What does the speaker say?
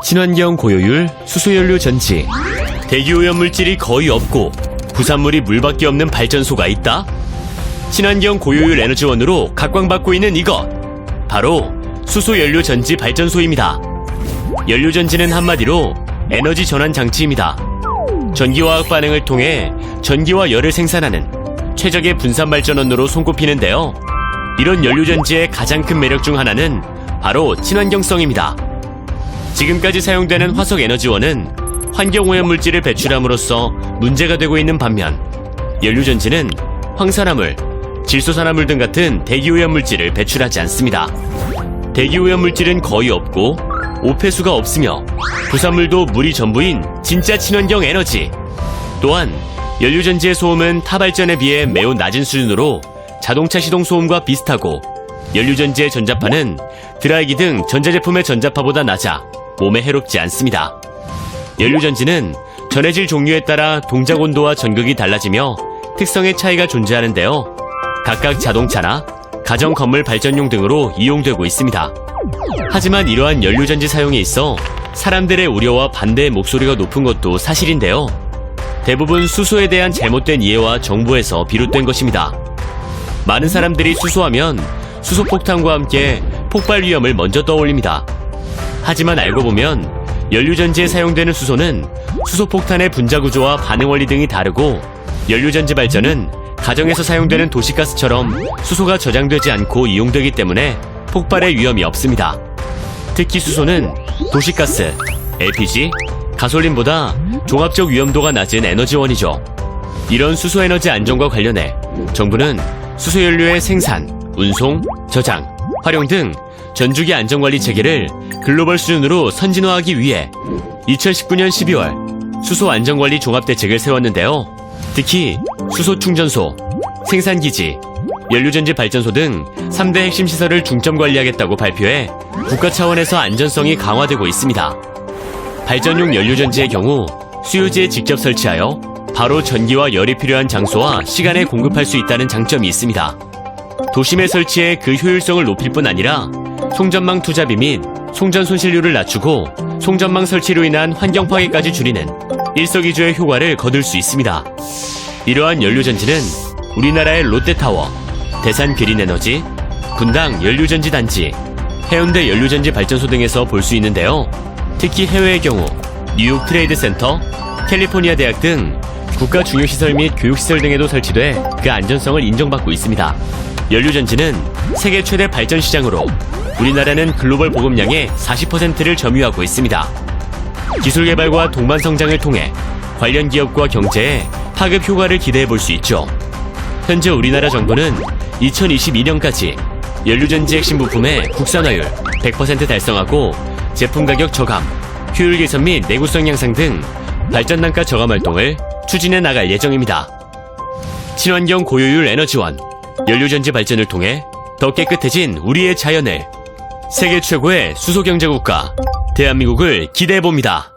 친환경 고효율 수소연료 전지. 대기오염물질이 거의 없고 부산물이 물밖에 없는 발전소가 있다? 친환경 고효율 에너지원으로 각광받고 있는 이것, 바로 수소연료 전지 발전소입니다. 연료전지는 한마디로 에너지 전환 장치입니다. 전기화학 반응을 통해 전기와 열을 생산하는 최적의 분산발전원으로 손꼽히는데요. 이런 연료전지의 가장 큰 매력 중 하나는 바로 친환경성입니다. 지금까지 사용되는 화석에너지원은 환경오염물질을 배출함으로써 문제가 되고 있는 반면, 연료전지는 황산화물, 질소산화물 등 같은 대기오염물질을 배출하지 않습니다. 대기오염물질은 거의 없고 오폐수가 없으며 부산물도 물이 전부인 진짜 친환경 에너지. 또한 연료전지의 소음은 타 발전에 비해 매우 낮은 수준으로 자동차 시동 소음과 비슷하고, 연료전지의 전자파는 드라이기 등 전자제품의 전자파보다 낮아 몸에 해롭지 않습니다. 연료전지는 전해질 종류에 따라 동작 온도와 전극이 달라지며 특성의 차이가 존재하는데요. 각각 자동차나 가정 건물 발전용 등으로 이용되고 있습니다. 하지만 이러한 연료전지 사용에 있어 사람들의 우려와 반대의 목소리가 높은 것도 사실인데요. 대부분 수소에 대한 잘못된 이해와 정보에서 비롯된 것입니다. 많은 사람들이 수소하면 수소폭탄과 함께 폭발 위험을 먼저 떠올립니다. 하지만 알고 보면 연료전지에 사용되는 수소는 수소폭탄의 분자구조와 반응원리 등이 다르고, 연료전지 발전은 가정에서 사용되는 도시가스처럼 수소가 저장되지 않고 이용되기 때문에 폭발의 위험이 없습니다. 특히 수소는 도시가스, LPG, 가솔린보다 종합적 위험도가 낮은 에너지원이죠. 이런 수소에너지 안전과 관련해 정부는 수소연료의 생산, 운송, 저장, 활용 등 전주기 안전관리 체계를 글로벌 수준으로 선진화하기 위해 2019년 12월 수소안전관리 종합대책을 세웠는데요. 특히 수소충전소, 생산기지, 연료전지 발전소 등 3대 핵심 시설을 중점 관리하겠다고 발표해 국가 차원에서 안전성이 강화되고 있습니다. 발전용 연료전지의 경우 수요지에 직접 설치하여 바로 전기와 열이 필요한 장소와 시간에 공급할 수 있다는 장점이 있습니다. 도심에 설치해 그 효율성을 높일 뿐 아니라 송전망 투자비 및 송전 손실률을 낮추고 송전망 설치로 인한 환경 파괴까지 줄이는 일석이조의 효과를 거둘 수 있습니다. 이러한 연료전지는 우리나라의 롯데타워, 대산 그린에너지, 분당 연료전지 단지, 해운대 연료전지 발전소 등에서 볼 수 있는데요. 특히 해외의 경우 뉴욕 트레이드 센터, 캘리포니아 대학 등 국가 중요시설 및 교육시설 등에도 설치돼 그 안전성을 인정받고 있습니다. 연료전지는 세계 최대 발전 시장으로 우리나라는 글로벌 보급량의 40%를 점유하고 있습니다. 기술 개발과 동반 성장을 통해 관련 기업과 경제에 파급 효과를 기대해 볼 수 있죠. 현재 우리나라 정부는 2022년까지 연료전지 핵심 부품의 국산화율 100% 달성하고 제품 가격 저감, 효율 개선 및 내구성 향상 등 발전 단가 저감 활동을 추진해 나갈 예정입니다. 친환경 고효율 에너지원, 연료전지 발전을 통해 더 깨끗해진 우리의 자연을, 세계 최고의 수소경제국가 대한민국을 기대해봅니다.